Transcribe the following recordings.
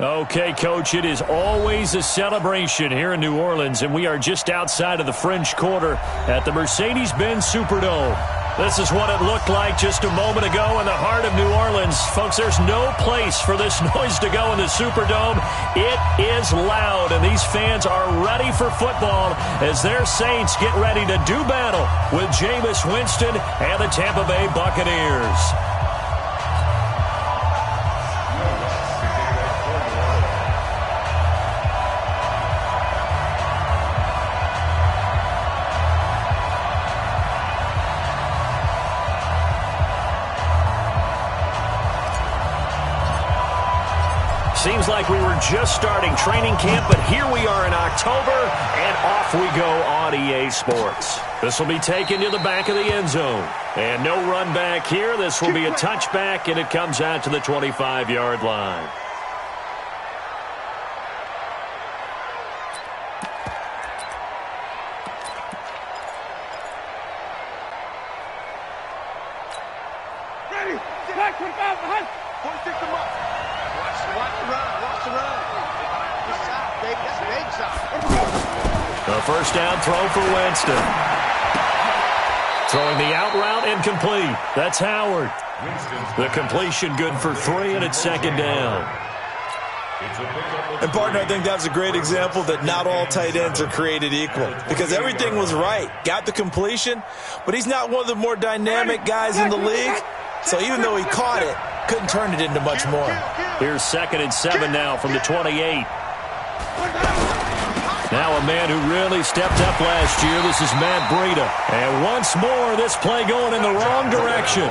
Okay, Coach, it is always a celebration here in New Orleans, and we are just outside of the French Quarter at the Mercedes-Benz Superdome. This is what it looked like just a moment ago in the heart of New Orleans. Folks, there's no place for this noise to go in the Superdome. It is loud, and these fans are ready for football as their Saints get ready to do battle with Jameis Winston and the Tampa Bay Buccaneers. Seems like we were just starting training camp, but here we are in October, and off we go on EA Sports. This will be taken to the back of the end zone. And no run back here. This will be a touchback, and it comes out to the 25-yard line. Ready, back, 25, behind, 46 to mark. Watch the run. Good shot, baby. That's a big shot. A first down throw for Winston. Throwing the out route and complete. That's Howard. The completion good for 3, and it's second down. And, partner, I think that was a great example that not all tight ends are created equal because everything was right. Got the completion, but he's not one of the more dynamic guys in the league. So even though he caught it, couldn't turn it into much more. Here's 2nd and 7 now from the 28. Now a man who really stepped up last year. This is Matt Breida. And once more, this play going in the wrong direction.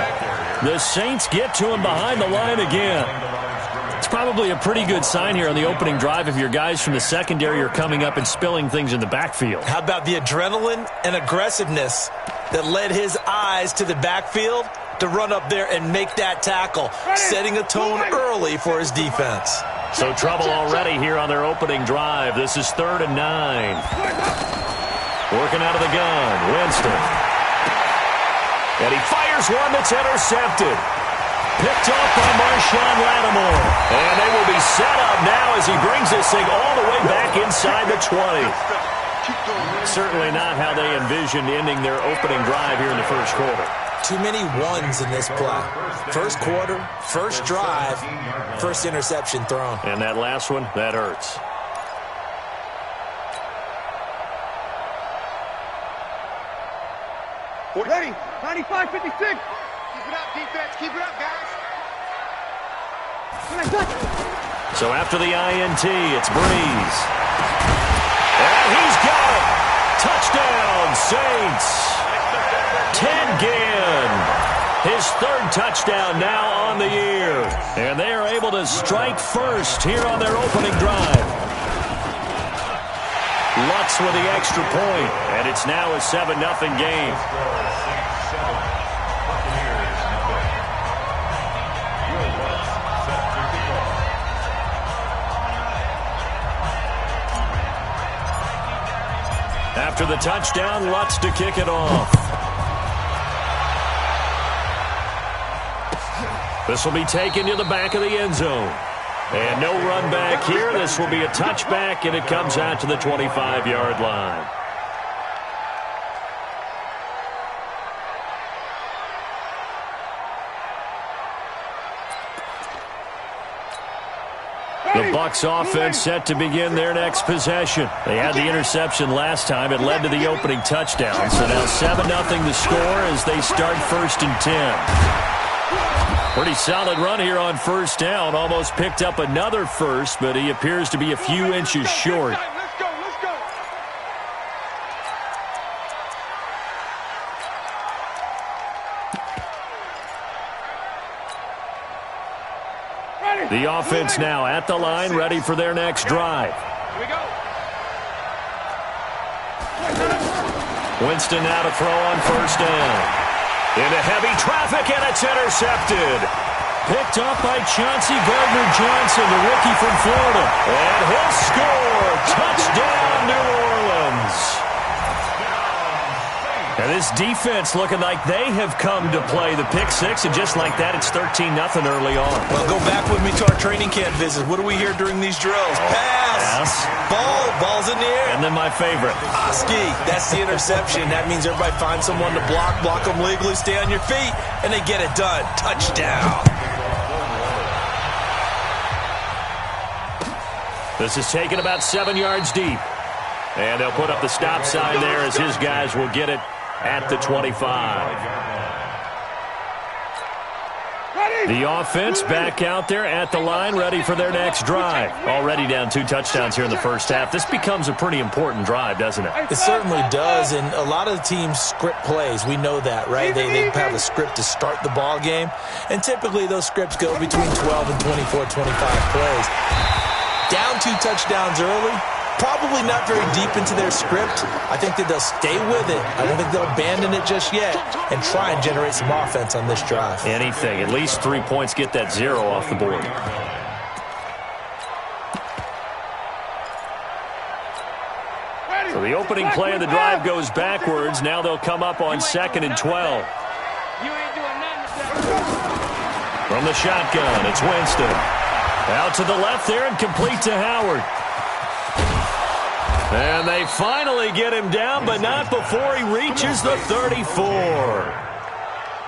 The Saints get to him behind the line again. It's probably a pretty good sign here on the opening drive if your guys from the secondary are coming up and spilling things in the backfield. How about the adrenaline and aggressiveness that led his eyes to the backfield to run up there and make that tackle, setting a tone early for his defense. So trouble already here on their opening drive. This is 3rd and 9. Working out of the gun, Winston. And he fires one that's intercepted. Picked off by Marshawn Lattimore. And they will be set up now as he brings this thing all the way back inside the 20. Certainly not how they envisioned ending their opening drive here in the first quarter. Too many ones in this play. First quarter, first drive, first interception thrown. And that last one, that hurts. Ready, 95, 56. Keep it up, defense. Keep it up, guys. So after the INT, it's Breeze. And he's got it. Touchdown, Saints. Ted Ginn, his 3rd touchdown now on the year. And they are able to strike first here on their opening drive. Lutz with the extra point, and it's now a 7-0 game. After the touchdown, Lutz to kick it off. This will be taken to the back of the end zone. And no run back here. This will be a touchback, and it comes out to the 25-yard line. The Bucs offense set to begin their next possession. They had the interception last time. It led to the opening touchdown. So now 7-0 the score as they start 1st and 10. Pretty solid run here on first down. Almost picked up another first, but he appears to be a few inches short. Let's go. The offense now at the line, ready for their next drive. Here we go. Winston now to throw on first down. Into heavy traffic, and it's intercepted. Picked up by Chauncey Gardner-Johnson, the rookie from Florida. And he'll score. Touchdown, New Orleans. And this defense looking like they have come to play the pick six, and just like that, it's 13-0 early on. Well, go back with me to our training camp visit. What do we hear during these drills? Pass. Ball's in the air. And then my favorite. Oski, that's the interception. That means everybody finds someone to block them legally, stay on your feet, and they get it done. Touchdown. This is taken about 7 yards deep. And they'll put up the stop sign there as his guys will get it at the 25. The offense back out there at the line, ready for their next drive. Already down 2 touchdowns here in the first half. This becomes a pretty important drive, doesn't it? It certainly does, and a lot of the teams script plays. We know that, right? They have a script to start the ball game, and typically those scripts go between 12 and 24, 25 plays. Down 2 touchdowns early. Probably not very deep into their script. I think that they'll stay with it. I don't think they'll abandon it just yet and try and generate some offense on this drive. Anything. At least 3 points, get that 0 off the board. So the opening play of the drive goes backwards. Now they'll come up on 2nd and 12. From the shotgun, it's Winston. Out to the left there and complete to Howard. And they finally get him down, but not before he reaches the 34.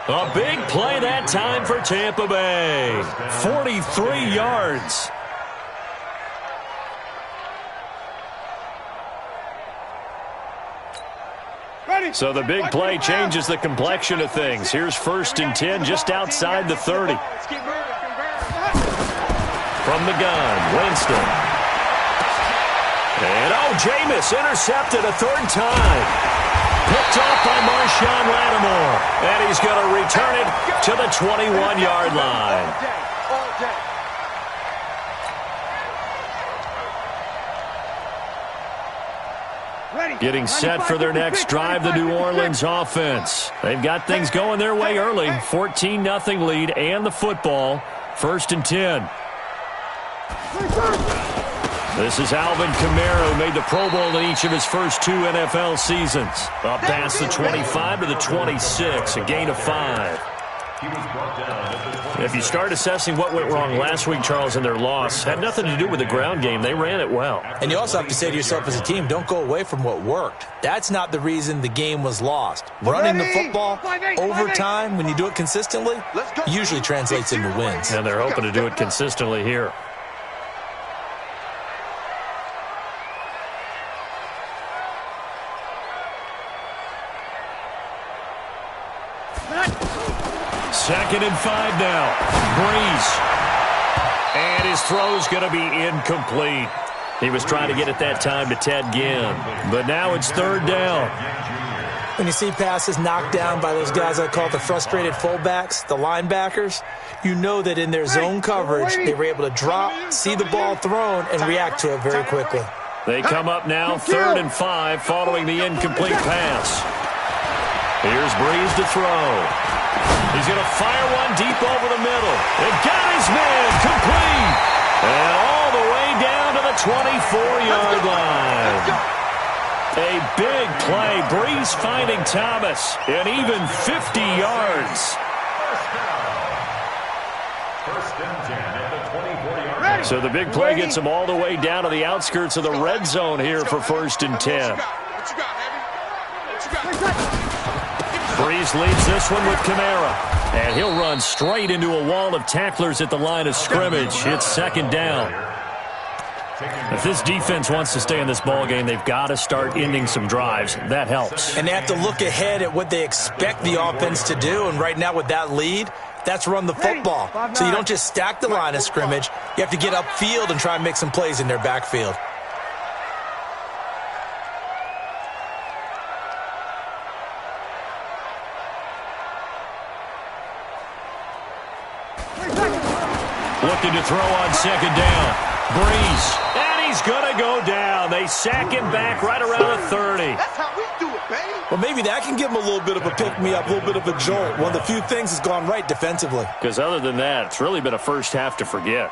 A big play that time for Tampa Bay. 43 yards. So the big play changes the complexion of things. Here's 1st and 10 just outside the 30. From the gun, Winston. And, Jameis intercepted a 3rd time. Picked off by Marshawn Lattimore. And he's going to return it to the 21-yard line. Getting set for their next drive, the New Orleans offense. They've got things going their way early. 14-0 lead and the football. 1st and 10. This is Alvin Kamara, who made the Pro Bowl in each of his first 2 NFL seasons. Up past the 25 to the 26, a gain of 5. If you start assessing what went wrong last week, Charles, in their loss, had nothing to do with the ground game. They ran it well. And you also have to say to yourself as a team, don't go away from what worked. That's not the reason the game was lost. Running the football over time, when you do it consistently, usually translates into wins. And they're hoping to do it consistently here. Second and 5 now. Breeze. And his throw's going to be incomplete. He was trying to get it that time to Ted Ginn. But now it's 3rd down. When you see passes knocked down by those guys I call the frustrated fullbacks, the linebackers, you know that in their zone coverage, they were able to drop, see the ball thrown, and react to it very quickly. They come up now 3rd and 5 following the incomplete pass. Here's Breeze to throw. He's going to fire one deep over the middle. It got his man complete. And all the way down to the 24-yard line. A big play. Breeze finding Thomas. And even 50 yards. So the big play gets him all the way down to the outskirts of the red zone here for 1st and 10. Breeze leads this one with Kamara. And he'll run straight into a wall of tacklers at the line of scrimmage. It's 2nd down. If this defense wants to stay in this ballgame, they've got to start ending some drives. That helps. And they have to look ahead at what they expect the offense to do. And right now with that lead, that's run the football. So you don't just stack the line of scrimmage. You have to get upfield and try and make some plays in their backfield. Looking to throw on 2nd down. Breeze. And he's going to go down. They sack him back right around the 30. That's how we do it, baby. Well, maybe that can give him a little bit of a pick-me-up, a little bit of a jolt. One of the few things that's gone right defensively. Because other than that, it's really been a first half to forget.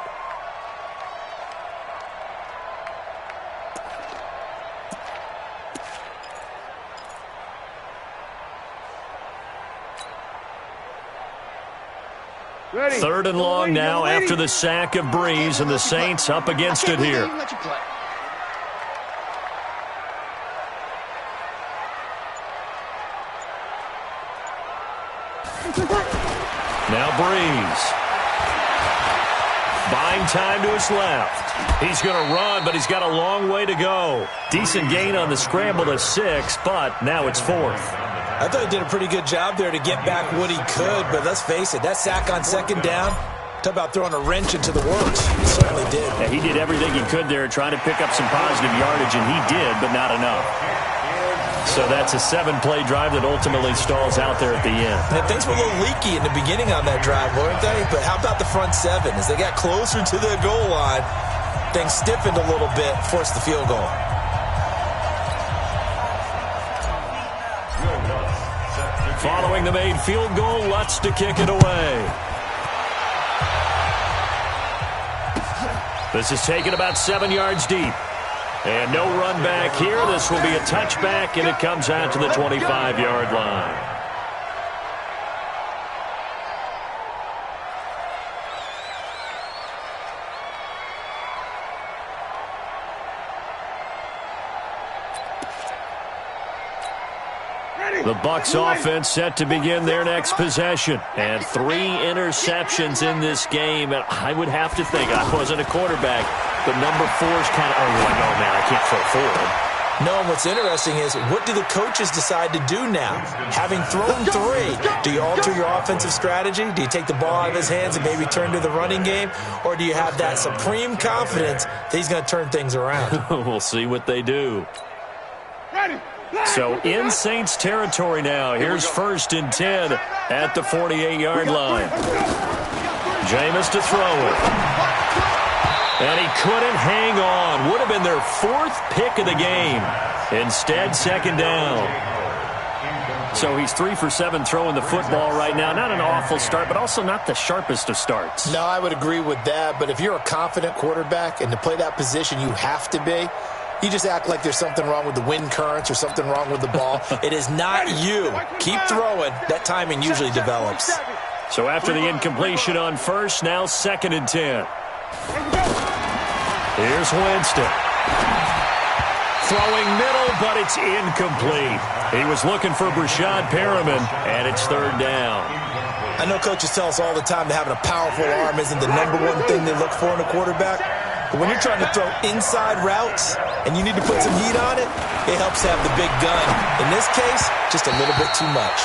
Third and long now after the sack of Breeze, and the Saints up against it here. Now Breeze. Buying time to his left. He's going to run, but he's got a long way to go. Decent gain on the scramble to 6, but now it's 4th. I thought he did a pretty good job there to get back what he could, but let's face it, that sack on second down, talk about throwing a wrench into the works. He certainly did. Yeah, he did everything he could there, trying to pick up some positive yardage, and he did, but not enough. So that's a 7-play drive that ultimately stalls out there at the end. And things were a little leaky in the beginning on that drive, weren't they? But how about the front 7? As they got closer to the goal line, things stiffened a little bit, forced the field goal. Following the made field goal, Lutz to kick it away. This is taken about 7 yards deep. And no run back here. This will be a touchback, and it comes out to the 25-yard line. The Bucs offense set to begin their next possession. And 3 interceptions in this game. And I would have to think, I wasn't a quarterback, but number 4 is kind of, oh man, I can't throw forward. No, and what's interesting is, what do the coaches decide to do now? Having thrown 3, do you alter your offensive strategy? Do you take the ball out of his hands and maybe turn to the running game? Or do you have that supreme confidence that he's going to turn things around? We'll see what they do. So in Saints territory now. Here's 1st and 10 at the 48-yard line. Jameis to throw it. And he couldn't hang on. Would have been their 4th pick of the game. Instead, 2nd down. So he's 3 for 7 throwing the football right now. Not an awful start, but also not the sharpest of starts. No, I would agree with that. But if you're a confident quarterback and to play that position, you have to be. You just act like there's something wrong with the wind currents or something wrong with the ball. It is not you. Keep throwing. That timing usually develops. So after the incompletion on 1st, now 2nd and 10. Here's Winston. Throwing middle, but it's incomplete. He was looking for Brashad Perriman, and it's 3rd down. I know coaches tell us all the time that having a powerful arm isn't the #1 thing they look for in a quarterback. But when you're trying to throw inside routes and you need to put some heat on it, it helps to have the big gun. In this case, just a little bit too much.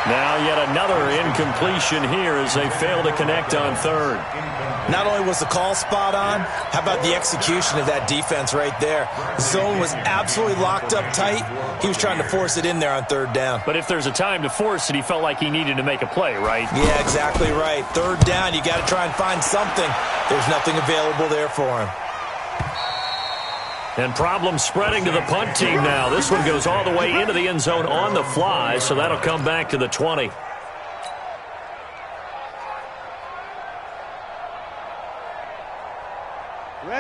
Now yet another incompletion here as they fail to connect on 3rd. Not only was the call spot on, how about the execution of that defense right there? The zone was absolutely locked up tight. He was trying to force it in there on 3rd down. But if there's a time to force it, he felt like he needed to make a play, right? Yeah, exactly right. 3rd down, you got to try and find something. There's nothing available there for him. And problems spreading to the punt team now. This one goes all the way into the end zone on the fly, so that'll come back to the 20.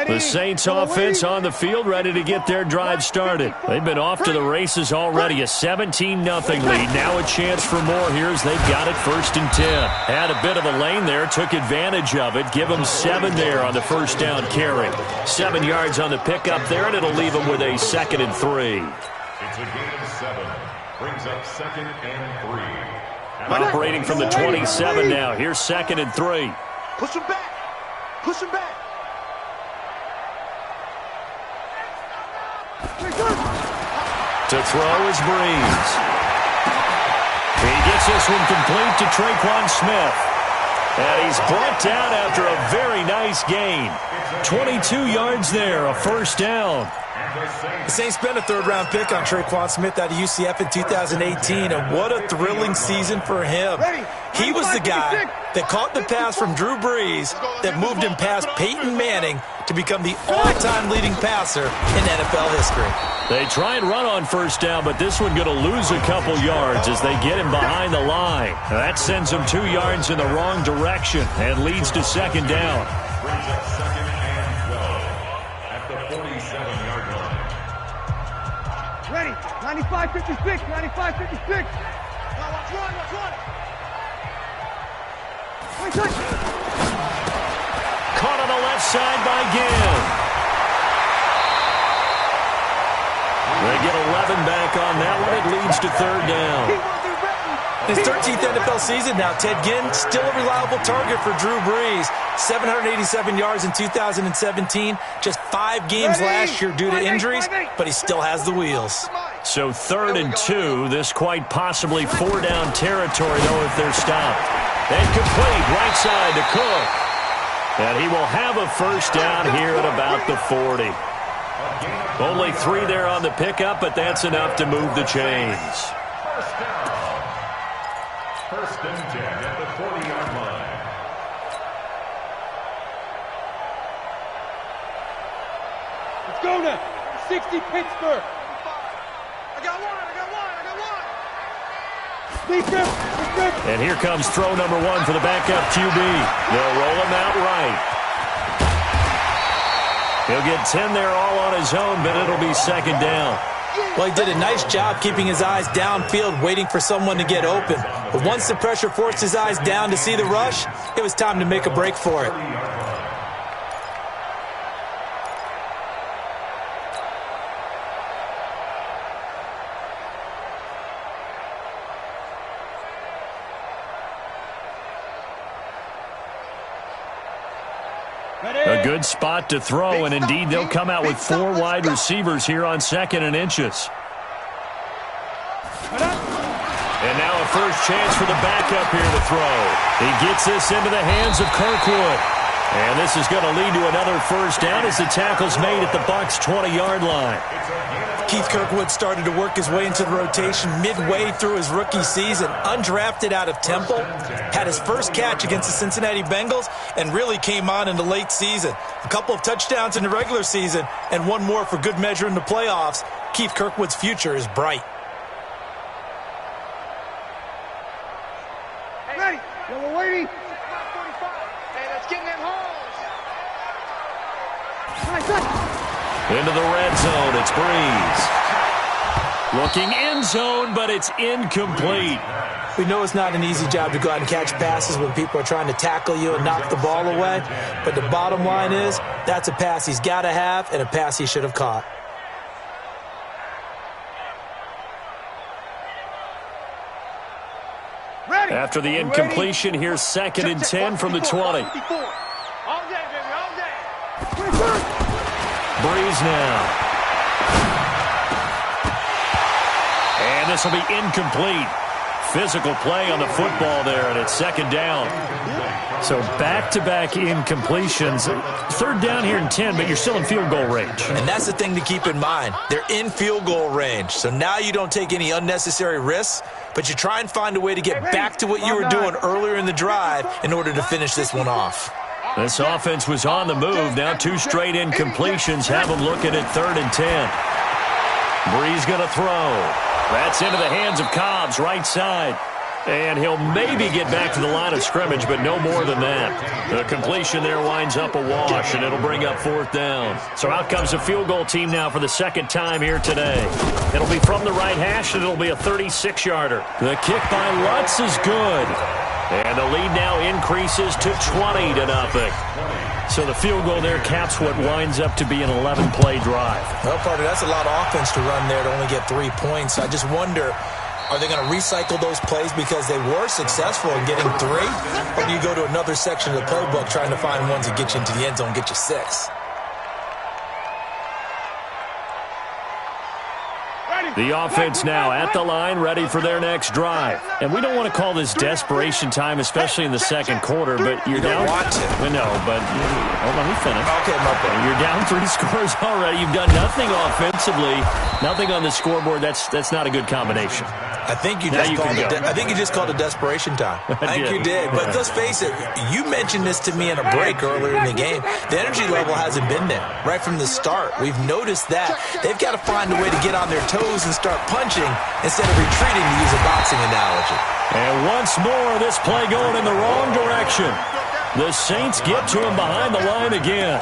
The Saints offense on the field, ready to get their drive started. They've been off to the races already. A 17-0 lead. Now a chance for more here as they've got it 1st and 10. Had a bit of a lane there, took advantage of it. Give them 7 there on the 1st down carry. 7 yards on the pickup there, and it'll leave them with a 2nd and 3. It's a gain of 7. Brings up 2nd and 3. Operating from the 27 now. Here's 2nd and 3. Push him back. Push him back. To throw is Breeze. He gets this one complete to Traquan Smith. And he's brought down after a very nice gain. 22 yards there, a 1st down. The Saints spent a 3rd-round pick on Traquan Smith out of UCF in 2018, and what a thrilling season for him. He was the guy that caught the pass from Drew Brees that moved him past Peyton Manning to become the all-time leading passer in NFL history. They try and run on 1st down, but this one going to lose a couple yards as they get him behind the line. That sends him 2 yards in the wrong direction and leads to 2nd down. Brings up 2nd and 12 at the 47-yard line. Ready. 95-56. 95-56. Now watch one. Watch one. Caught on the left side by Ginn. They get 11 back on that one. It leads to third down. His 13th NFL season now, Ted Ginn, still a reliable target for Drew Brees. 787 yards in 2017, just 5 games last year due to injuries, but he still has the wheels. So 3rd and 2, this quite possibly 4-down territory, though, if they're stopped. And complete, right side to Cook. And he will have a first down here at about the 40. Only 3 there on the pickup, but that's enough to move the chains. First and 10 at the 40-yard line. Let's go now. 60 Pittsburgh. I got one. And here comes throw number 1 for the backup QB. They'll roll him out right. He'll get 10 there all on his own, but it'll be second down. Well, he did a nice job keeping his eyes downfield, waiting for someone to get open. But once the pressure forced his eyes down to see the rush, it was time to make a break for it. A good spot to throw, and indeed they'll come out with 4 wide receivers here on 2nd and inches. And now a first chance for the backup here to throw. He gets this into the hands of Kirkwood. And this is going to lead to another first down as the tackle's made at the Bucs' 20-yard line. Keith Kirkwood started to work his way into the rotation midway through his rookie season. Undrafted out of Temple, had his first catch against the Cincinnati Bengals, and really came on in the late season. A couple of touchdowns in the regular season, and one more for good measure in the playoffs. Keith Kirkwood's future is bright. Ready. We're waiting. Hey, let's get in them holes. Into the red zone, it's Brees. Looking end zone, but it's incomplete. We know it's not an easy job to go out and catch passes when people are trying to tackle you and knock the ball away. But the bottom line is, that's a pass he's got to have and a pass he should have caught. Ready. After the incompletion, here's 2nd and 10 from the 20. All day, baby, all day. Brees now. And this will be incomplete. Physical play on the football there, and it's 2nd down. So back-to-back incompletions. 3rd down here and 10, but you're still in field goal range. And that's the thing to keep in mind. They're in field goal range. So now you don't take any unnecessary risks, but you try and find a way to get back to what you were doing earlier in the drive in order to finish this one off. This offense was on the move. Now 2 straight incompletions have them looking at 3rd and 10. Brees going to throw. That's into the hands of Cobbs, right side. And he'll maybe get back to the line of scrimmage, but no more than that. The completion there winds up a wash, and it'll bring up 4th down. So out comes the field goal team now for the 2nd time here today. It'll be from the right hash, and it'll be a 36-yarder. The kick by Lutz is good. And the lead now increases to 20-0. So the field goal there caps what winds up to be an 11-play drive. Well, partner, that's a lot of offense to run there to only get 3 points. I just wonder, are they going to recycle those plays because they were successful in getting 3? Or do you go to another section of the playbook trying to find ones that get you into the end zone, get you 6? The offense now at the line, ready for their next drive. And we don't want to call this desperation time, especially in the 2nd quarter, but you're down. Want to. No, but let me finish. Okay, my bad. You're down 3 scores already. You've done nothing offensively, nothing on the scoreboard. That's not a good combination. I think you just called it desperation time. I think you did. But let's face it, you mentioned this to me in a break earlier in the game. The energy level hasn't been there right from the start. We've noticed that. They've got to find a way to get on their toes and start punching instead of retreating, to use a boxing analogy. And once more, this play going in the wrong direction. The Saints get to him behind the line again.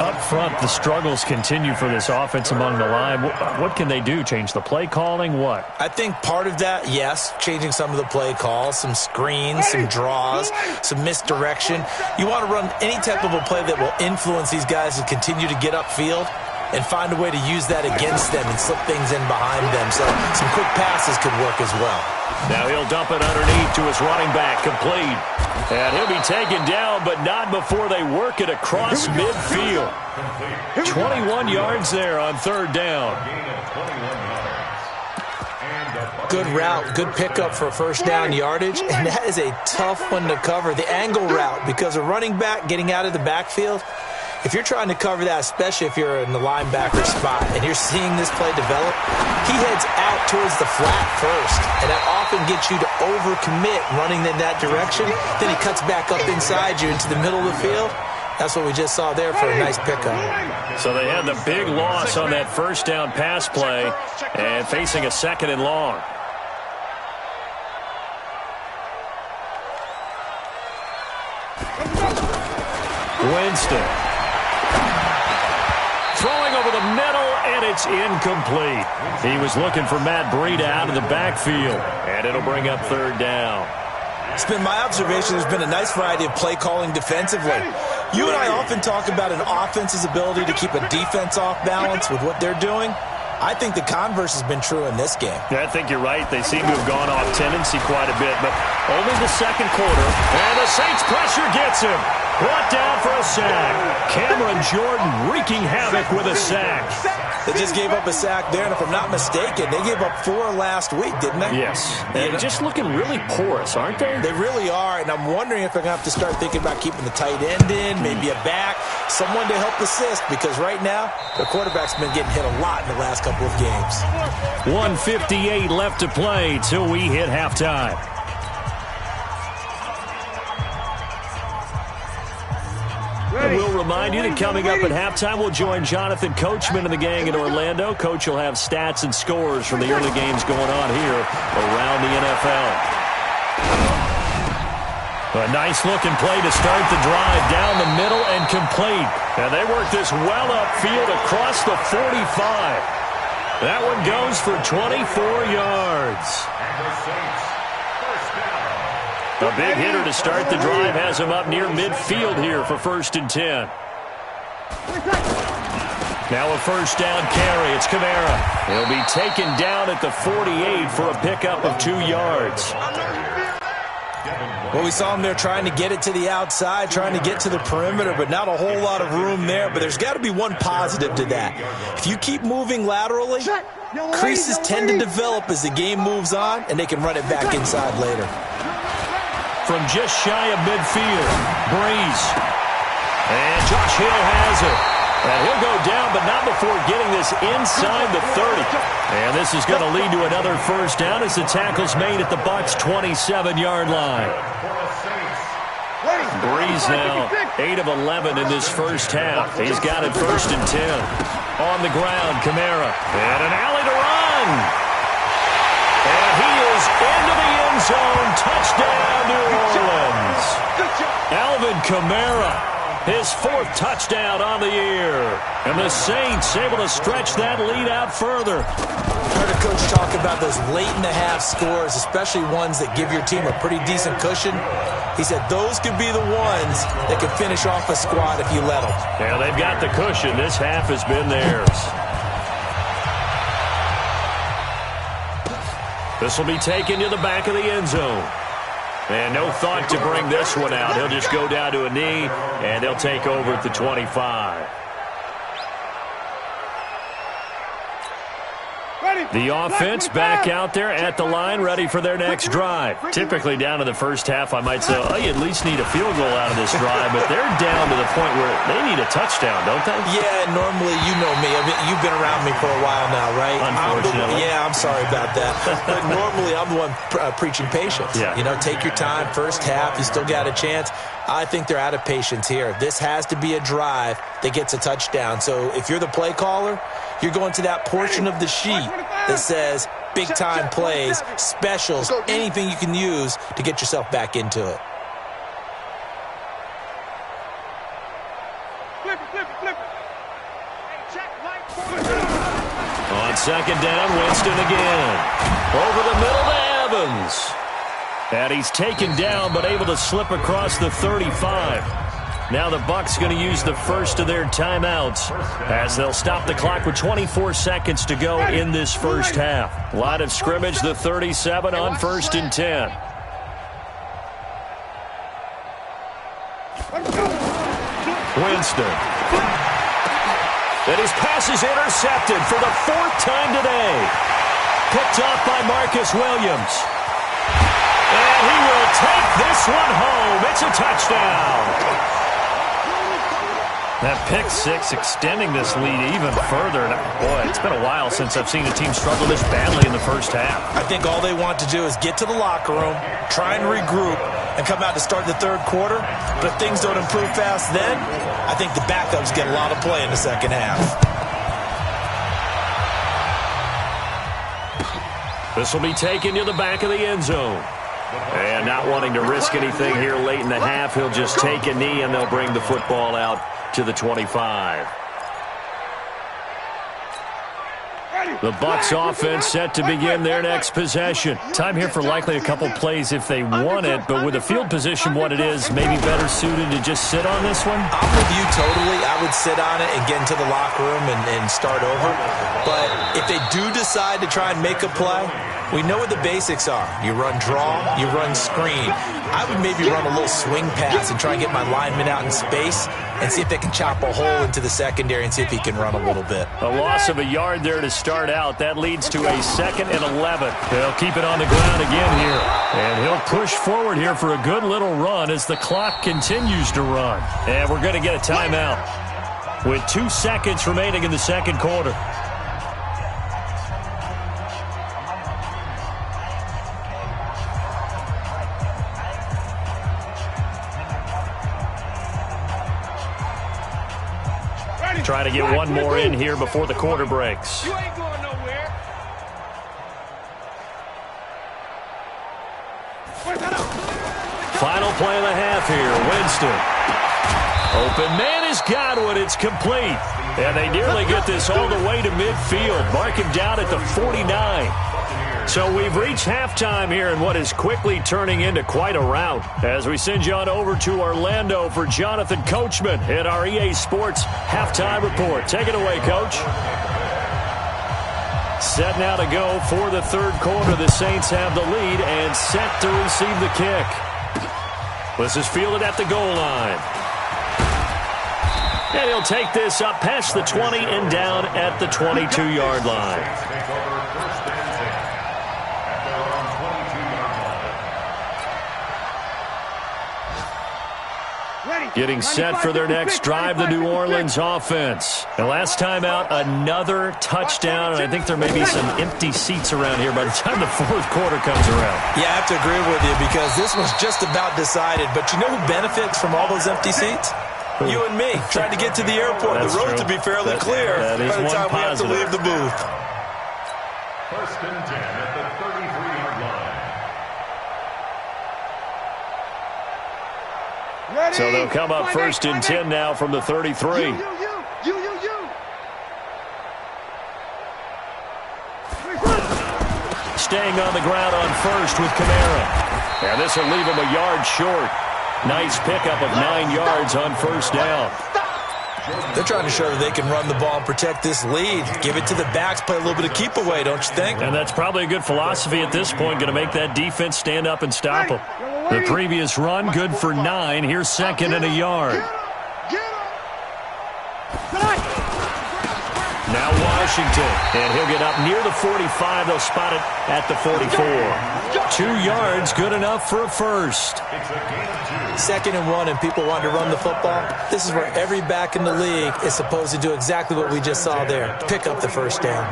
Up front, the struggles continue for this offense among the line. What can they do? Change the play calling? What? I think part of that, yes, changing some of the play calls, some screens, some draws, some misdirection. You want to run any type of a play that will influence these guys to continue to get upfield and find a way to use that against them and slip things in behind them. So some quick passes could work as well. Now he'll dump it underneath to his running back, complete. And he'll be taken down, but not before they work it across midfield. 21 yards there on third down. Good route, good pickup for first down yardage, and that is a tough one to cover. The angle route, because a running back getting out of the backfield, if you're trying to cover that, especially if you're in the linebacker spot and you're seeing this play develop, he heads out towards the flat first, and that often gets you to overcommit running in that direction. Then he cuts back up inside you into the middle of the field. That's what we just saw there for a nice pickup. So they had the big loss on that first down pass play and facing a second and long. Winston. Throwing over the middle, and it's incomplete. He was looking for Matt Breida out of the backfield, and it'll bring up third down. It's been my observation there's been a nice variety of play calling defensively. You and I often talk about an offense's ability to keep a defense off balance with what they're doing. I think the converse has been true in this game. Yeah, I think you're right. They seem to have gone off tendency quite a bit, but only the second quarter. And the Saints pressure gets him. Brought down for a sack. Cameron Jordan wreaking havoc with a sack. They just gave up a sack there, and if I'm not mistaken, they gave up 4 last week, didn't they? Yes. And just looking really porous, aren't they? They really are, and I'm wondering if they're going to have to start thinking about keeping the tight end in, maybe a back, someone to help assist, because right now, the quarterback's been getting hit a lot in the last couple of games. 1:58 left to play till we hit halftime. And we'll remind you that coming up at halftime, we'll join Jonathan Coachman and the gang in Orlando. Coach will have stats and scores from the early games going on here around the NFL. A nice-looking play to start the drive down the middle and complete. And they work this well upfield across the 45. That one goes for 24 yards. A big hitter to start the drive has him up near midfield here for 1st and 10. Now a first down carry. It's Kamara. He'll be taken down at the 48 for a pickup of 2 yards. Well, we saw him there trying to get it to the outside, trying to get to the perimeter, but not a whole lot of room there. But there's got to be one positive to that. If you keep moving laterally, creases tend to develop as the game moves on, and they can run it back inside later. From just shy of midfield, Breeze. And Josh Hill has it. And he'll go down, but not before getting this inside the 30. And this is going to lead to another first down as the tackle's made at the Bucs' 27-yard line. Breeze now 8 of 11 in this first half. He's got it 1st and 10. On the ground, Kamara. And an alley to run. And he is into the end zone. Touchdown, New Orleans. Alvin Kamara, his 4th touchdown on the year. And the Saints able to stretch that lead out further. Heard a coach talk about those late-in-the-half scores, especially ones that give your team a pretty decent cushion. He said those could be the ones that could finish off a squad if you let them. Yeah, they've got the cushion. This half has been theirs. This will be taken to the back of the end zone. And no thought to bring this one out. He'll just go down to a knee, and they'll take over at the 25. The offense back out there at the line, ready for their next drive. Typically down to the first half, I might say, oh, you at least need a field goal out of this drive, but they're down to the point where they need a touchdown, don't they? Yeah, normally, you know me. I mean, you've been around me for a while now, right? Unfortunately. I'm sorry about that. But normally, I'm the one preaching patience. Yeah. You know, take your time. First half, you still got a chance. I think they're out of patience here. This has to be a drive that gets a touchdown. So if you're the play caller, you're going to that portion of the sheet that says big-time plays, specials, anything you can use to get yourself back into it. Flip it. On second down, Winston again. Over the middle to Evans. And he's taken down but able to slip across the 35. Now the Bucs going to use the first of their timeouts as they'll stop the clock with 24 seconds to go in this first half. Line of scrimmage, the 37 on 1st and 10. Winston. And his pass is intercepted for the 4th time today. Picked off by Marcus Williams. And he will take this one home. It's a touchdown. That pick six extending this lead even further. Boy, it's been a while since I've seen a team struggle this badly in the first half. I think all they want to do is get to the locker room, try and regroup, and come out to start the third quarter. But if things don't improve fast then, I think the backups get a lot of play in the second half. This will be taken to the back of the end zone. And not wanting to risk anything here late in the half, he'll just take a knee and they'll bring the football out to the 25. The Bucs offense set to begin their next possession. Time here for likely a couple plays if they want it, but with the field position what it is, maybe better suited to just sit on this one? I'm with you totally. I would sit on it and get into the locker room and start over. But if they do decide to try and make a play, we know what the basics are. You run draw, you run screen. I would maybe run a little swing pass and try and get my lineman out in space and see if they can chop a hole into the secondary and see if he can run a little bit. A loss of a yard there to start out. That leads to a 2nd and 11. They'll keep it on the ground again here. And he'll push forward here for a good little run as the clock continues to run. And we're going to get a timeout with 2 seconds remaining in the second quarter. Try to get one more in here before the quarter breaks. You ain't going nowhere. Final play of the half here. Winston. Open man is Godwin. It's complete. And they nearly get this all the way to midfield. Mark him down at the 49. So we've reached halftime here in what is quickly turning into quite a rout. As we send you on over to Orlando for Jonathan Coachman at our EA Sports Halftime Report. Take it away, Coach. Set now to go for the third quarter. The Saints have the lead and set to receive the kick. This is fielded at the goal line. And he'll take this up past the 20 and down at the 22-yard line. Getting set for their next drive, the New Orleans offense. And last time out, another touchdown, and I think there may be some empty seats around here by the time the fourth quarter comes around. Yeah, I have to agree with you because this one's just about decided. But you know who benefits from all those empty seats? You and me, trying to get to the airport. That's the road true. to be fairly clear that by is the time one we have to leave the booth. 1st and 10 at the 33-yard line. Ready? So they'll come up 1st and 10 now from the 33. You. Staying on the ground on first with Kamara. And this will leave him a yard short. Nice pickup of 9 yards on first down. They're trying to show that they can run the ball and protect this lead. Give it to the backs, play a little bit of keep away, don't you think? And that's probably a good philosophy at this point, going to make that defense stand up and stop them. The previous run, good for 9. Here's 2nd and a yard. Now Washington, and he'll get up near the 45. They'll spot it at the 44. 2 yards, good enough for a first. 2nd and 1, and people want to run the football. This is where every back in the league is supposed to do exactly what we just saw there. Pick up the first down.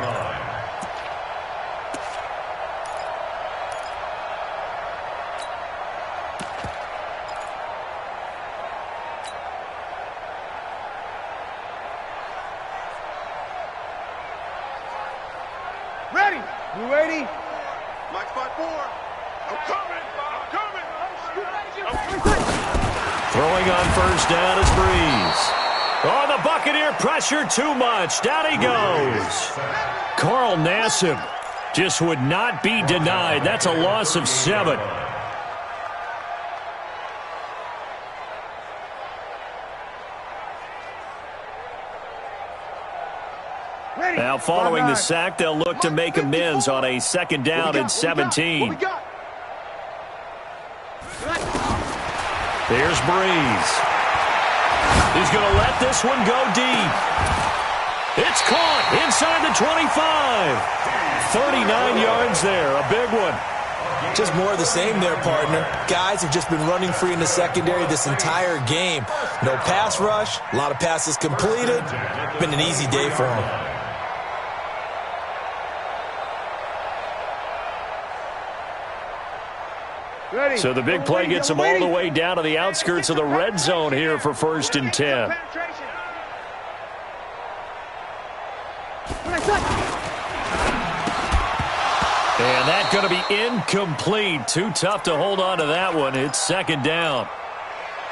Ready? You ready? Mike 5-4. I'm coming. Throwing on first down is Breeze. Oh, the Bucs Buccaneer pressure too much. Down he goes. Carl Nassib just would not be denied. That's a loss of 7. Now following the sack, they'll look to make amends on a 2nd down and 17. Here's Breeze. He's going to let this one go deep. It's caught inside the 25. 39 yards there, a big one. Just more of the same there, partner. Guys have just been running free in the secondary this entire game. No pass rush, a lot of passes completed. Been an easy day for them. So the big play gets them all the way down to the outskirts of the red zone here for 1st and 10. And that's going to be incomplete. Too tough to hold on to that one. It's 2nd down.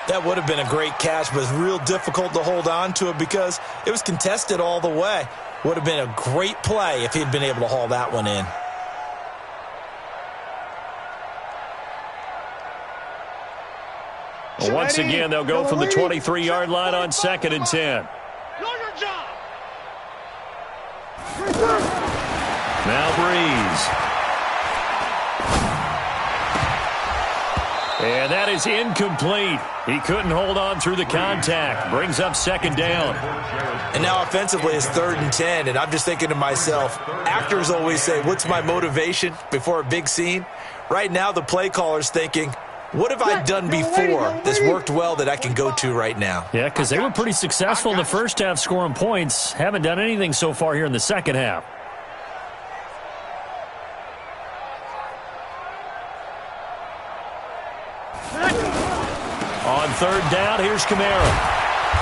That would have been a great catch, but it's real difficult to hold on to it because it was contested all the way. Would have been a great play if he'd been able to haul that one in. Well, once again, they'll go from the 23-yard line on 2nd and 10. Now Breeze. And that is incomplete. He couldn't hold on through the contact. Brings up 2nd down. And now offensively it's 3rd and 10. And I'm just thinking to myself, actors always say, what's my motivation before a big scene? Right now the play caller's thinking, what have I done before that's worked well that I can go to right now? Yeah, because they were pretty successful in the first half scoring points. Haven't done anything so far here in the second half. On 3rd down, here's Kamara.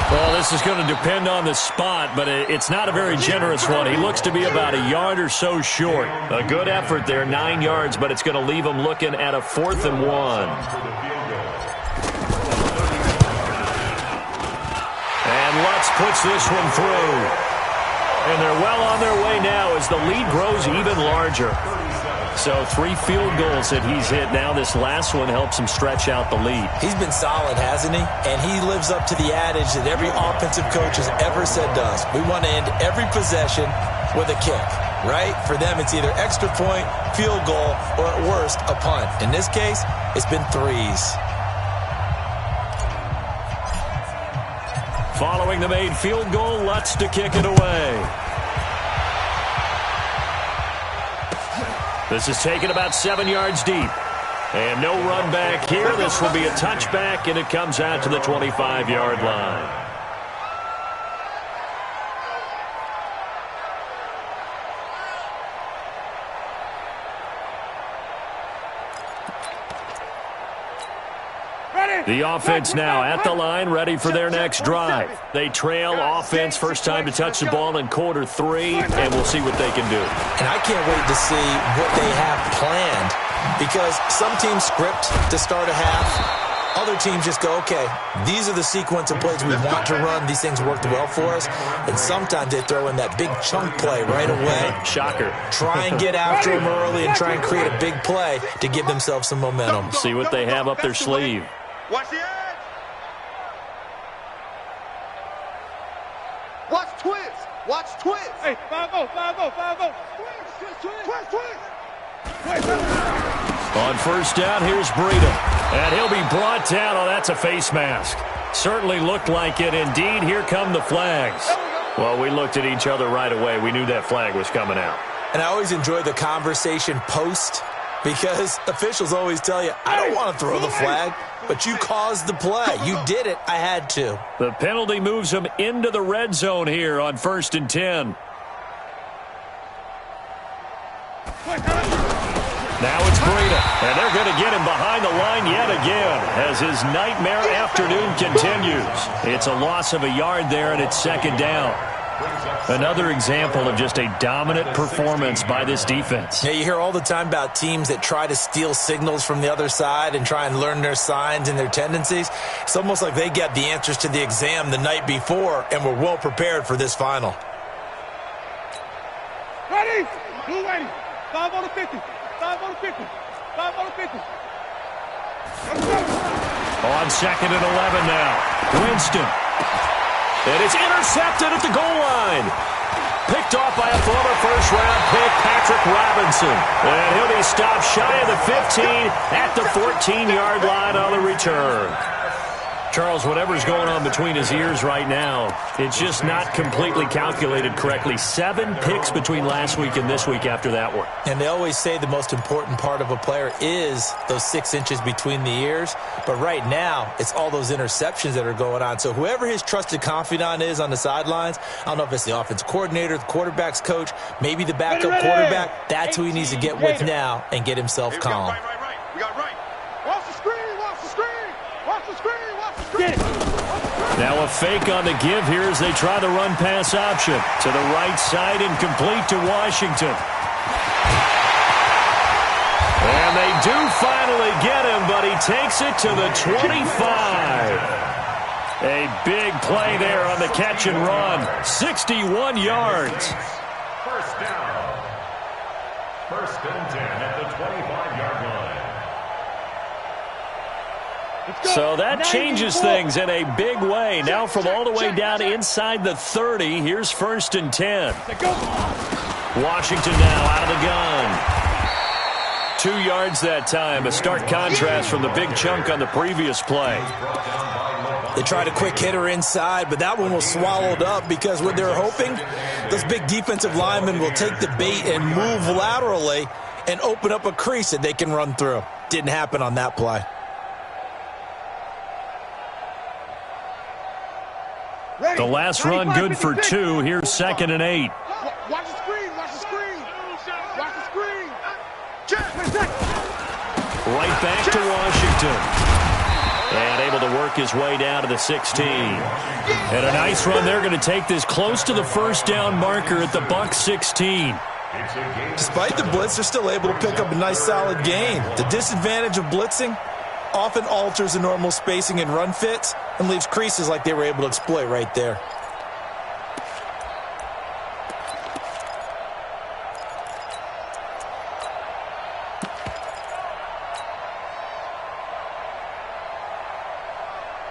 Well, this is going to depend on the spot, but it's not a very generous one. He looks to be about a yard or so short. A good effort there, 9 yards, but it's going to leave him looking at a 4th and 1. And Lutz puts this one through. And they're well on their way now as the lead grows even larger. So 3 field goals that he's hit now. This last one helps him stretch out the lead. He's been solid, hasn't he? And he lives up to the adage that every offensive coach has ever said to us. We want to end every possession with a kick, right? For them, it's either extra point, field goal, or at worst, a punt. In this case, it's been 3s. Following the made field goal, Lutz to kick it away. This is taken about 7 yards deep. And no run back here. This will be a touchback, and it comes out to the 25-yard line. The offense now at the line, ready for their next drive. They trail offense, first time to touch the ball in quarter 3, and we'll see what they can do. And I can't wait to see what they have planned, because some teams script to start a half. Other teams just go, okay, these are the sequence of plays we want to run. These things worked well for us. And sometimes they throw in that big chunk play right away. Shocker. Try and get after them early and try and create a big play to give themselves some momentum. See what they have up their sleeve. Watch the edge. Watch twist. Watch twist. Hey, 5-0, 5-0, 5-0. Twist. On first down, here's Breida. And he'll be brought down. Oh, that's a face mask. Certainly looked like it. Indeed, here come the flags. Well, we looked at each other right away. We knew that flag was coming out. And I always enjoy the conversation post, because officials always tell you, I don't want to throw the flag, but you caused the play. You did it. I had to. The penalty moves them into the red zone here on 1st and 10. Now it's Breida, and they're going to get him behind the line yet again as his nightmare afternoon continues. It's a loss of a yard there, and it's 2nd down. Another example of just a dominant performance by this defense. Yeah, you hear all the time about teams that try to steal signals from the other side and try and learn their signs and their tendencies. It's almost like they got the answers to the exam the night before and were well prepared for this final. Ready? Blue ready. 5 on the 50. 5 on the 50. 5 on the 50. On 2nd and 11 now. Winston. And it's intercepted at the goal line. Picked off by a former first-round pick, Patrick Robinson. And he'll be stopped shy of the 15 at the 14-yard line on the return. Charles, whatever's going on between his ears right now, it's just not completely calculated correctly. 7 picks between last week and this week after that one. And they always say the most important part of a player is those 6 inches between the ears. But right now, it's all those interceptions that are going on. So whoever his trusted confidant is on the sidelines, I don't know if it's the offensive coordinator, the quarterback's coach, maybe the backup quarterback, that's who he needs to get with now and get himself calm. Right. We got right. Watch the screen. Watch the screen. Watch the screen. Watch the screen. Now a fake on the give here as they try the run-pass option. To the right side and complete to Washington. And they do finally get him, but he takes it to the 25. A big play there on the catch and run. 61 yards. First down. 1st and 10 at the 25-yard line. So that changes things in a big way. Now from all the way down inside the 30, here's 1st and 10. Washington now out of the gun. 2 yards that time. A stark contrast from the big chunk on the previous play. They tried a quick hitter inside, but that one was swallowed up because what they're hoping, those big defensive linemen will take the bait and move laterally and open up a crease that they can run through. Didn't happen on that play. The last run good for 2. Here's 2nd and 8. Watch the screen. Watch the screen. Watch the screen. Right back to Washington. And able to work his way down to the 16. And a nice run. They're going to take this close to the first down marker at the Bucs 16. Despite the blitz, they're still able to pick up a nice solid gain. The disadvantage of blitzing often alters the normal spacing and run fits and leaves creases like they were able to exploit right there.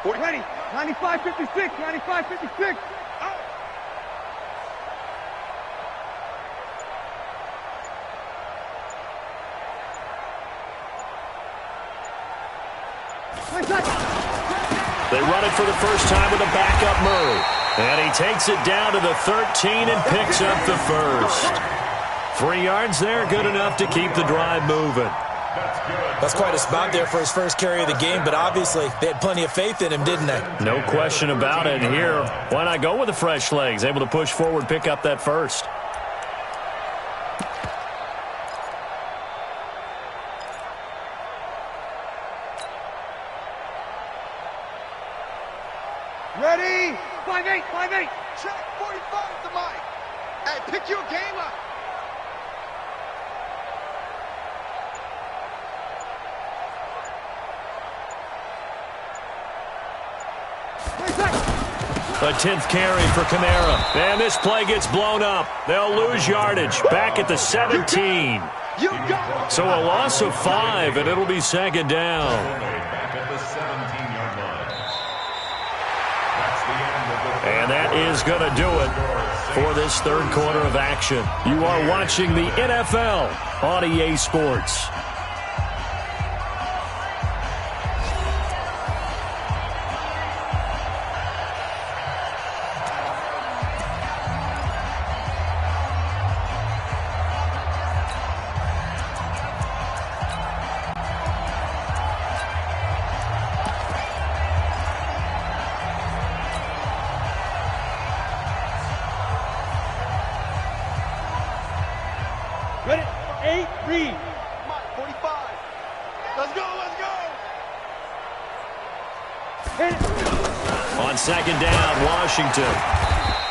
Ready. 95-56. 95-56. They run it for the first time with a backup move. And he takes it down to the 13 and picks up the first. 3 yards there, good enough to keep the drive moving. That's quite a spot there for his first carry of the game, but obviously they had plenty of faith in him, didn't they? No question about it. Here, why not go with the fresh legs? Able to push forward, pick up that first. Ready? 5-8. 5-8. Check. 45 at the mic. Hey, pick your game up. A 10th carry for Kamara. And this play gets blown up. They'll lose yardage. Back at the 17. So a loss of 5, and it'll be 2nd down. Back at the 17-yard line. And that is going to do it for this 3rd quarter of action. You are watching the NFL on EA Sports. Ready? 8, read. 45. Let's go, let's go. On 2nd down, Washington.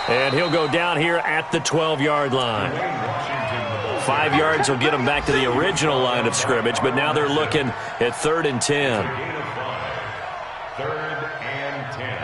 And he'll go down here at the 12-yard line. 5 yards will get them back to the original line of scrimmage, but now they're looking at 3rd and 10. 3rd and 10.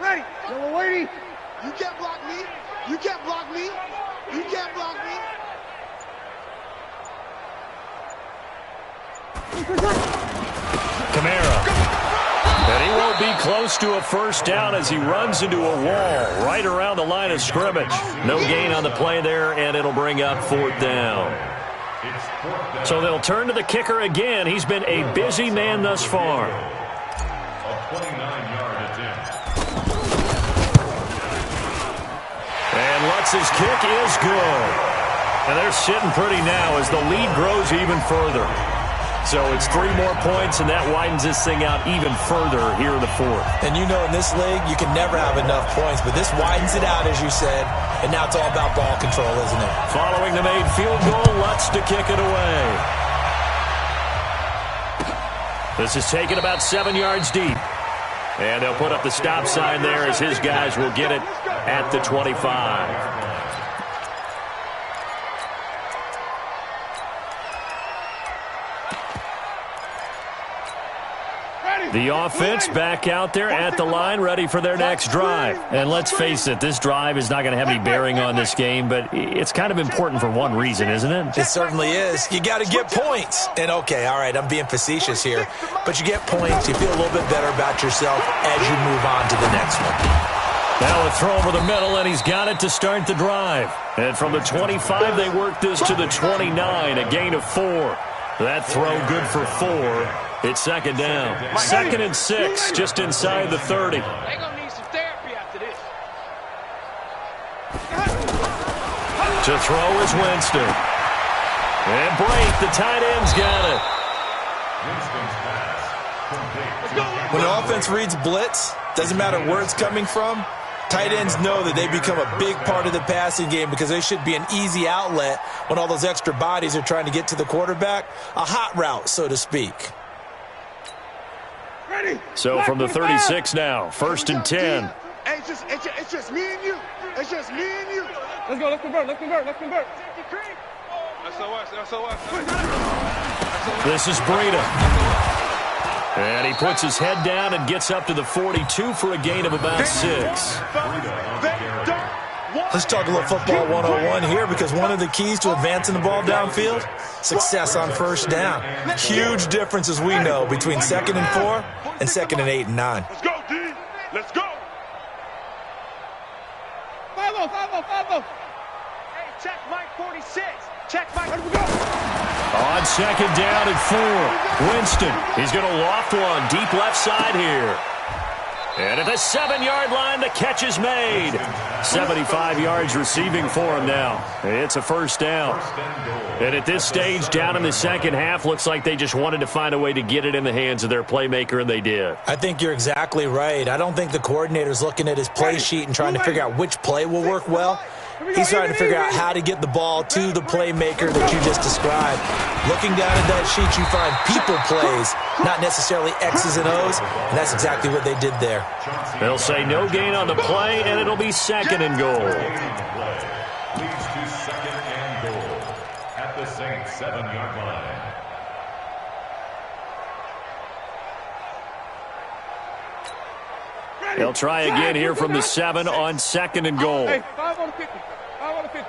Ready. Yellow lady. You can't block me. You can't block me. You can't block me. Kamara. And he won't be close to a first down as he runs into a wall right around the line of scrimmage. No gain on the play there, and it'll bring up 4th down. So they'll turn to the kicker again. He's been a busy man thus far. A 29-yard attempt. And Lutz's kick is good. And they're sitting pretty now as the lead grows even further. So it's 3 more points, and that widens this thing out even further here in the 4th. And you know in this league, you can never have enough points, but this widens it out, as you said, and now it's all about ball control, isn't it? Following the made field goal, Lutz to kick it away. This is taken about 7 yards deep. And they'll put up the stop sign there as his guys will get it at the 25. The offense back out there at the line, ready for their next drive. And let's face it, this drive is not going to have any bearing on this game, but it's kind of important for one reason, isn't it? It certainly is. You got to get points. And, okay, all right, I'm being facetious here, but you get points, you feel a little bit better about yourself as you move on to the next one. Now a throw over the middle, and he's got it to start the drive. And from the 25, they work this to the 29, a gain of 4. That throw good for 4. It's 2nd down. 2nd and 6, just inside the 30. They're going to need some therapy after this. To throw is Winston. And break, the tight end's got it. Winston's pass complete. When an offense reads blitz, doesn't matter where it's coming from, tight ends know that they become a big part of the passing game because they should be an easy outlet when all those extra bodies are trying to get to the quarterback. A hot route, so to speak. So from the 36 now, 1st and 10. Hey, it's just me and you. It's just me and you. Let's go. Let's convert. Let's convert. Let's convert. SOS. This is Breida. And he puts his head down and gets up to the 42 for a gain of about 6. Let's talk a little football 101 here because one of the keys to advancing the ball downfield, success on first down. Huge difference, as we know, between 2nd and 4 and 2nd and 8 and 9. Let's go, D. Let's go. 5-0. Hey, check Mike 46. Check Mike. Where do we go? On 2nd down and 4. Winston, he's going to loft one deep left side here. And at the 7-yard line, the catch is made. 75 yards receiving for him now. It's a first down. And at this stage, down in the second half, looks like they just wanted to find a way to get it in the hands of their playmaker, and they did. I think you're exactly right. I don't think the coordinator's looking at his play sheet and trying to figure out which play will work well. He's trying to figure out how to get the ball to the playmaker that you just described. Looking down at that sheet, you find people plays, not necessarily X's and O's, and that's exactly what they did there. They'll say no gain on the play, and it'll be 2nd and goal. Leads to 2nd and goal at the Saints 7-yard line. They'll try again here from the 7 on 2nd and goal. Hey, 5 on the 50. 5 on the 50.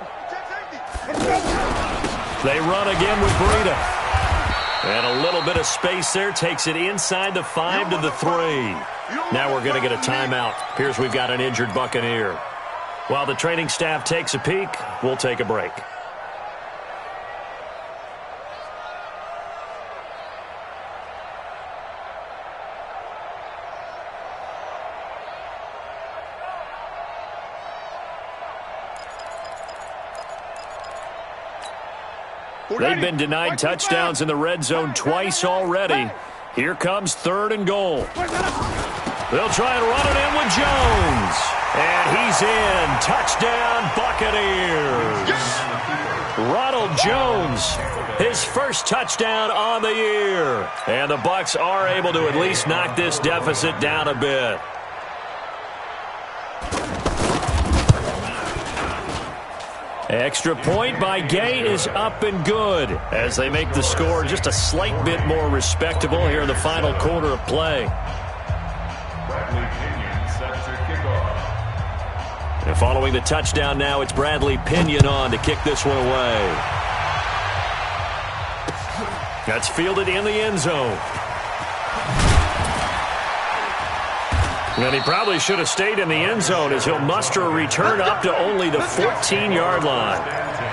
They run again with Breida. And a little bit of space there takes it inside the 5 to the 3. Now we're going to get a timeout. Appears we've got an injured Buccaneer. While the training staff takes a peek, we'll take a break. They've been denied touchdowns in the red zone twice already. Here comes 3rd and goal. They'll try and run it in with Jones. And he's in. Touchdown, Buccaneers. Ronald Jones, his first touchdown on the year. And the Bucs are able to at least knock this deficit down a bit. Extra point by Gay is up and good as they make the score just a slight bit more respectable here in the final quarter of play. And following the touchdown now, it's Bradley Pinion on to kick this one away. That's fielded in the end zone. And he probably should have stayed in the end zone as he'll muster a return up to only the 14-yard line.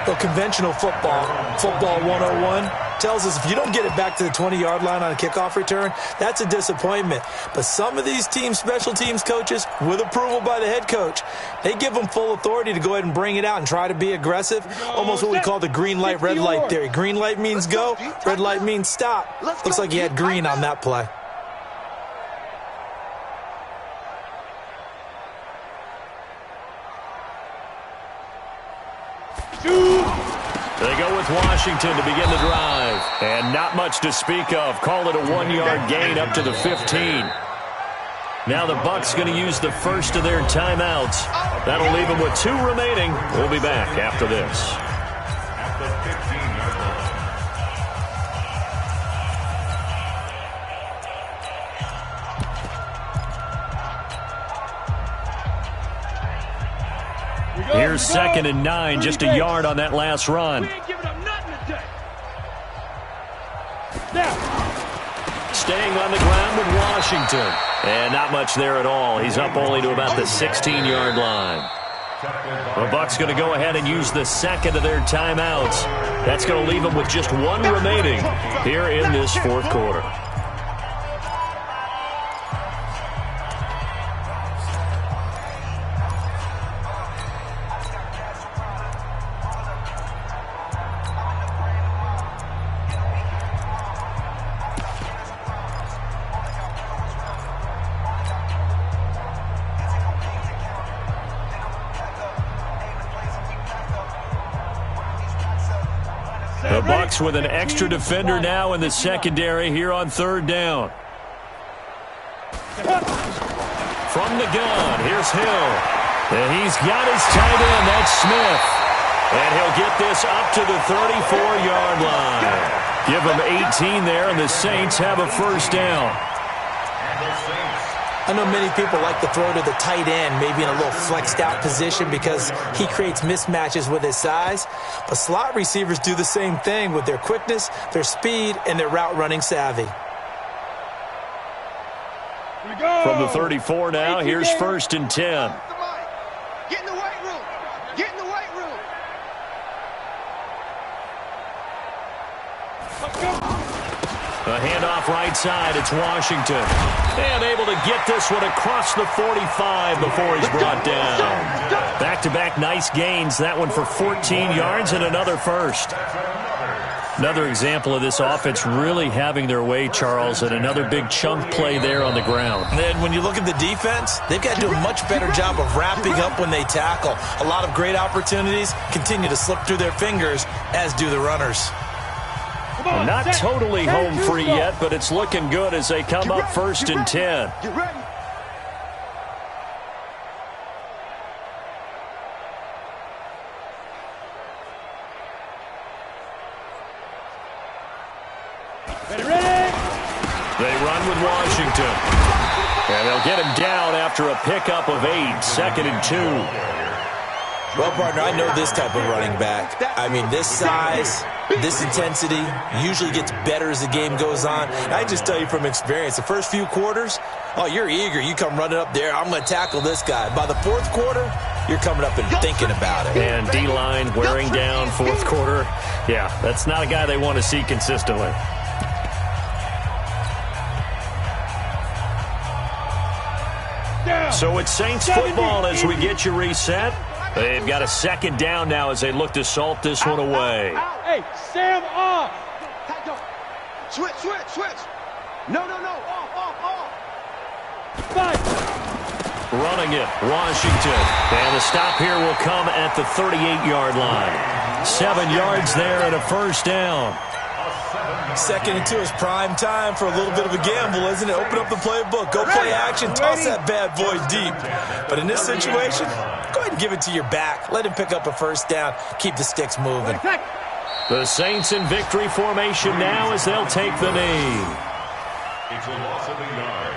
Well, conventional football 101, tells us if you don't get it back to the 20-yard line on a kickoff return, that's a disappointment. But some of these special teams coaches, with approval by the head coach, they give them full authority to go ahead and bring it out and try to be aggressive. Almost what we call the green light, red light theory. Green light means go, red light means stop. Looks like he had green on that play. They go with Washington to begin the drive. And not much to speak of. Call it a 1-yard gain up to the 15. Now the Bucs going to use the first of their timeouts. That'll leave them with 2 remaining. We'll be back after this. Here's 2nd and 9, just a yard on that last run. Staying on the ground with Washington. And not much there at all. He's up only to about the 16-yard line. The Bucs going to go ahead and use the second of their timeouts. That's going to leave them with just 1 remaining here in this fourth quarter. The Bucs with an extra defender now in the secondary here on 3rd down. From the gun, here's Hill. And he's got his tight end, that's Smith. And he'll get this up to the 34-yard line. Give him 18 there, and the Saints have a first down. I know many people like to throw to the tight end, maybe in a little flexed out position because he creates mismatches with his size. But slot receivers do the same thing with their quickness, their speed, and their route running savvy. From the 34 now, here's 1st and 10. Get in the weight room. Get in the weight room. A handoff right side. It's Washington. And able to get this one across the 45 before he's brought down. Back-to-back nice gains. That one for 14 yards and another first. Another example of this offense really having their way, Charles, and another big chunk play there on the ground. And then when you look at the defense, they've got to do a much better job of wrapping up when they tackle. A lot of great opportunities continue to slip through their fingers, as do the runners. Not totally home free yet, but it's looking good as they come up 1st and 10. Get ready. They run with Washington. And they'll get him down after a pickup of 8, 2nd and 2. Well, partner, I know this type of running back. I mean, this size, this intensity usually gets better as the game goes on. And I just tell you from experience, the first few quarters, oh, you're eager. You come running up there, I'm going to tackle this guy. By the 4th quarter, you're coming up and thinking about it. And D-line wearing down 4th quarter. Yeah, that's not a guy they want to see consistently. So it's Saints football as we get you reset. They've got a 2nd down now as they look to salt this one away. Hey, Sam off. Switch. No. Off. Fight. running it, Washington. And the stop here will come at the 38-yard line. 7 yards there and a first down. 2nd and 2 is prime time for a little bit of a gamble, isn't it? Open up the playbook, go play action, toss that bad boy deep. But in this situation, go ahead and give it to your back. Let him pick up a first down. Keep the sticks moving. The Saints in victory formation now as they'll take the knee. It's a loss of a yard.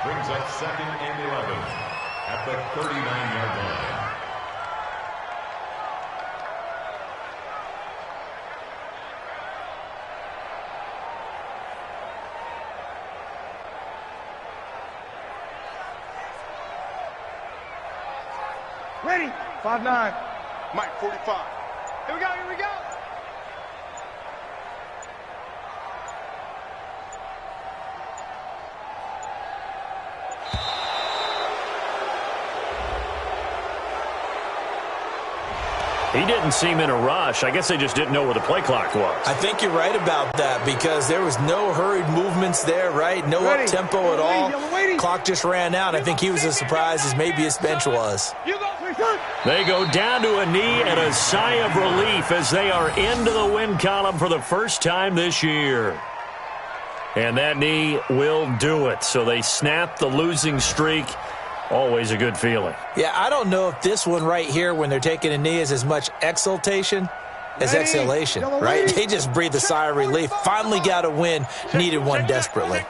Brings up 2nd and 11 at the 39-yard line. Ready. 5-9. Mike, 45. Here we go, here we go. He didn't seem in a rush. I guess they just didn't know where the play clock was. I think you're right about that because there was no hurried movements there, right? No up-tempo at all. Clock just ran out. I think he was as surprised as maybe his bench was. They go down to a knee and a sigh of relief as they are into the win column for the first time this year. And that knee will do it. So they snap the losing streak. Always a good feeling. Yeah, I don't know if this one right here when they're taking a knee is as much exultation as exhalation, right? They just breathe a sigh of relief. Finally got a win. Needed one desperately.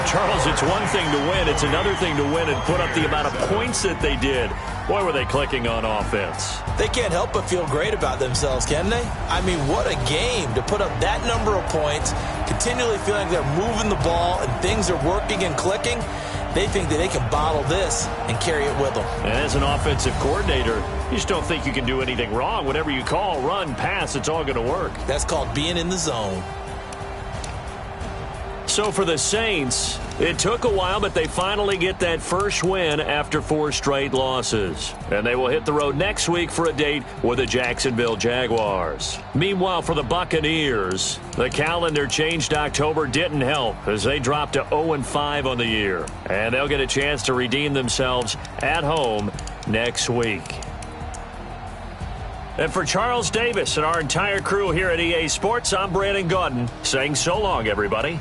Charles, it's one thing to win. It's another thing to win and put up the amount of points that they did. Boy, were they clicking on offense. They can't help but feel great about themselves, can they? I mean, what a game to put up that number of points, continually feeling like they're moving the ball and things are working and clicking. They think that they can bottle this and carry it with them. And as an offensive coordinator, you just don't think you can do anything wrong. Whatever you call, run, pass, it's all going to work. That's called being in the zone. So for the Saints, it took a while, but they finally get that first win after 4 straight losses. And they will hit the road next week for a date with the Jacksonville Jaguars. Meanwhile, for the Buccaneers, the calendar change to October didn't help as they dropped to 0-5 on the year. And they'll get a chance to redeem themselves at home next week. And for Charles Davis and our entire crew here at EA Sports, I'm Brandon Gaudin saying so long, everybody.